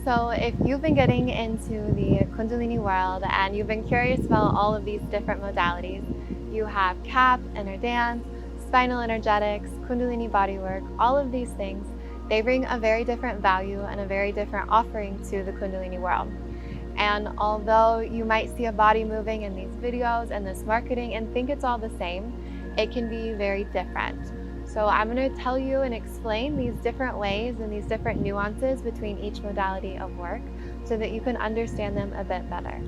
So if you've been getting into the Kundalini world and you've been curious about all of these different modalities, you have KAP, Innerdance, Spinal Energetics, Kundalini Bodywork, all of these things, they bring a very different value and a very different offering to the Kundalini world. And although you might see a body moving in these videos and this marketing and think it's all the same, it can be very different. So I'm going to tell you and explain these different ways and these different nuances between each modality of work so that you can understand them a bit better.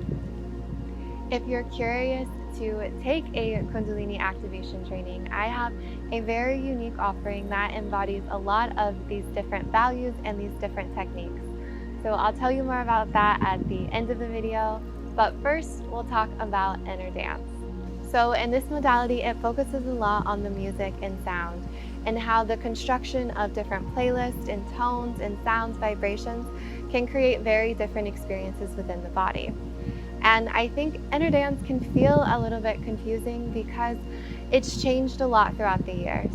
If you're curious to take a Kundalini activation training, I have a very unique offering that embodies a lot of these different values and these different techniques. So I'll tell you more about that at the end of the video, but first we'll talk about Innerdance. So in this modality, it focuses a lot on the music and sound and how the construction of different playlists and tones and sounds, vibrations can create very different experiences within the body. And I think Innerdance can feel a little bit confusing because it's changed a lot throughout the years.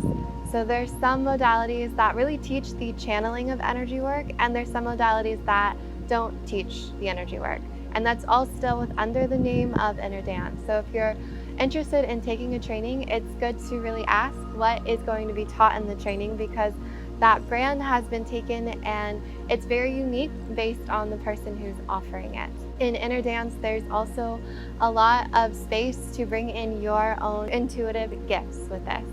So there's some modalities that really teach the channeling of energy work, and there's some modalities that don't teach the energy work. And that's all still under the name of Innerdance. So if you're interested in taking a training, it's good to really ask what is going to be taught in the training, because that brand has been taken and it's very unique based on the person who's offering it. In Innerdance, there's also a lot of space to bring in your own intuitive gifts with this.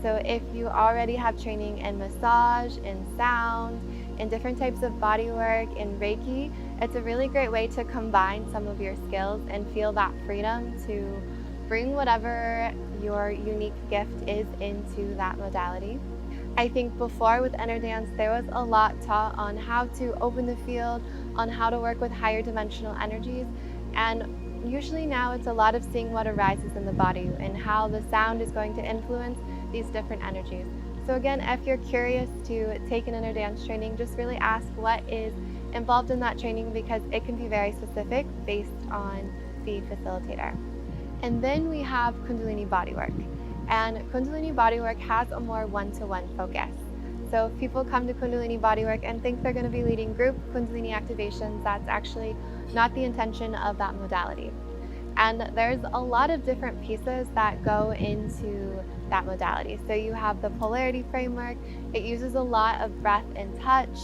So if you already have training in massage, in sound, in different types of body work, in Reiki, it's a really great way to combine some of your skills and feel that freedom to bring whatever your unique gift is into that modality. I think before with Innerdance, there was a lot taught on how to open the field, on how to work with higher dimensional energies, and usually now it's a lot of seeing what arises in the body and how the sound is going to influence these different energies. So again, if you're curious to take an Innerdance training, just really ask what is involved in that training, because it can be very specific based on the facilitator. And then we have Kundalini Bodywork. And Kundalini Bodywork has a more one-to-one focus. So if people come to Kundalini Bodywork and think they're going to be leading group Kundalini activations, that's actually not the intention of that modality. And there's a lot of different pieces that go into that modality. So you have the polarity framework. It uses a lot of breath and touch.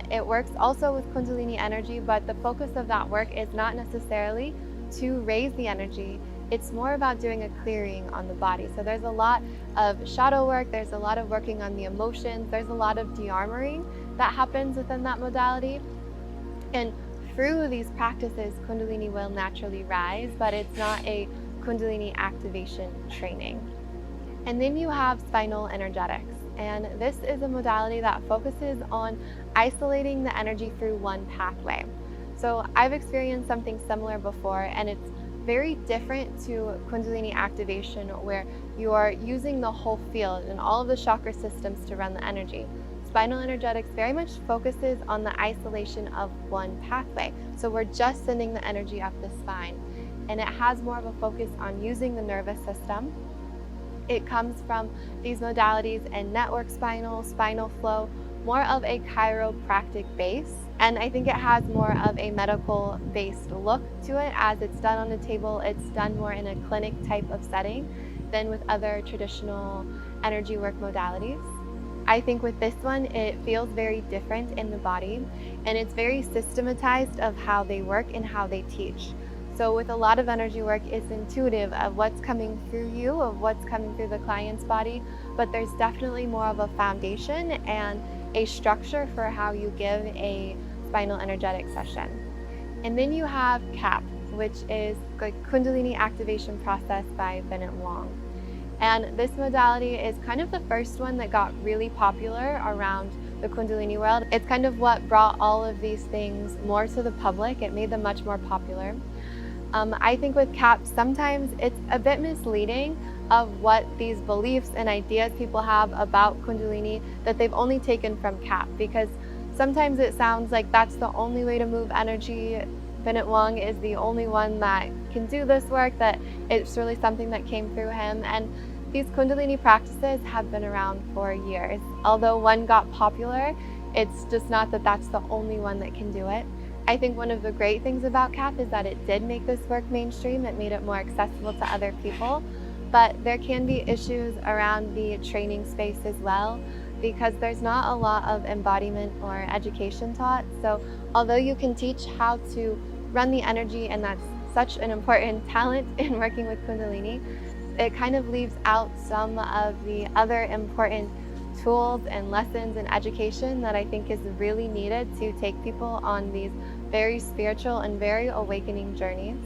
It works also with Kundalini energy, but the focus of that work is not necessarily to raise the energy. It's more about doing a clearing on the body. So there's a lot of shadow work, there's a lot of working on the emotions, there's a lot of de-armoring that happens within that modality. And through these practices, Kundalini will naturally rise, but it's not a Kundalini activation training. And then you have Spinal Energetics. And this is a modality that focuses on isolating the energy through one pathway. So I've experienced something similar before, and it's very different to Kundalini activation, where you are using the whole field and all of the chakra systems to run the energy. Spinal Energetics very much focuses on the isolation of one pathway. So we're just sending the energy up the spine, and it has more of a focus on using the nervous system. It comes from these modalities in network spinal, spinal flow, more of a chiropractic base. And I think it has more of a medical based look to it, as it's done on a table. It's done more in a clinic type of setting than with other traditional energy work modalities. I think with this one, it feels very different in the body, and it's very systematized of how they work and how they teach. So with a lot of energy work, it's intuitive of what's coming through you, of what's coming through the client's body, but there's definitely more of a foundation and a structure for how you give a spinal energetic session. And then you have KAP, which is the Kundalini activation process by Bennett Wong. And this modality is kind of the first one that got really popular around the Kundalini world. It's kind of what brought all of these things more to the public. It made them much more popular. I think with KAP, sometimes it's a bit misleading of what these beliefs and ideas people have about Kundalini that they've only taken from KAP, because sometimes it sounds like that's the only way to move energy. Bennett Wong is the only one that can do this work, that it's really something that came through him. And these Kundalini practices have been around for years. Although one got popular, It's just not that that's the only one that can do it. I think one of the great things about KAP is that it did make this work mainstream. It made it more accessible to other people, but there can be issues around the training space as well, because there's not a lot of embodiment or education taught. So although you can teach how to run the energy, and that's such an important talent in working with Kundalini, it kind of leaves out some of the other important tools and lessons and education that I think is really needed to take people on these very spiritual and very awakening journeys.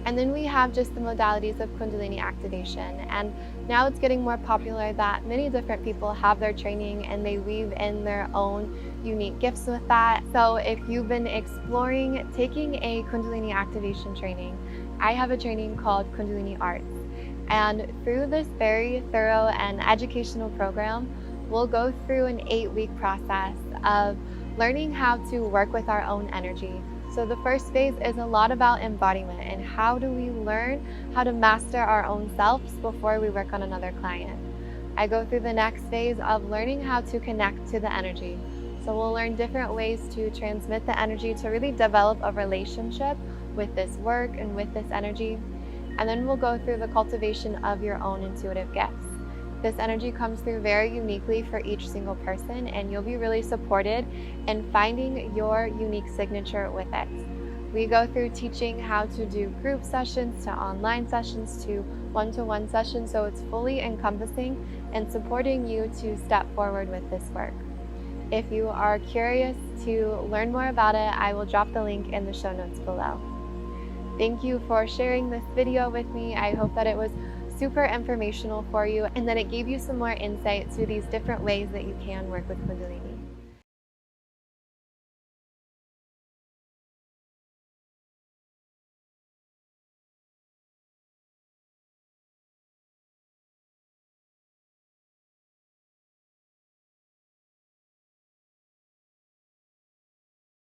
And then we have just the modalities of Kundalini activation. And now it's getting more popular that many different people have their training and they weave in their own unique gifts with that. So if you've been exploring taking a Kundalini activation training, I have a training called Kundalini Arts. And through this very thorough and educational program, we'll go through an 8-week process of learning how to work with our own energy. So the first phase is a lot about embodiment and how do we learn how to master our own selves before we work on another client. I go through the next phase of learning how to connect to the energy. So we'll learn different ways to transmit the energy to really develop a relationship with this work and with this energy. And then we'll go through the cultivation of your own intuitive gifts. This energy comes through very uniquely for each single person, and you'll be really supported in finding your unique signature with it. We go through teaching how to do group sessions, to online sessions, to one-to-one sessions, so it's fully encompassing and supporting you to step forward with this work. If you are curious to learn more about it, I will drop the link in the show notes below. Thank you for sharing this video with me. I hope that it was super informational for you and that it gave you some more insight to these different ways that you can work with Kundalini.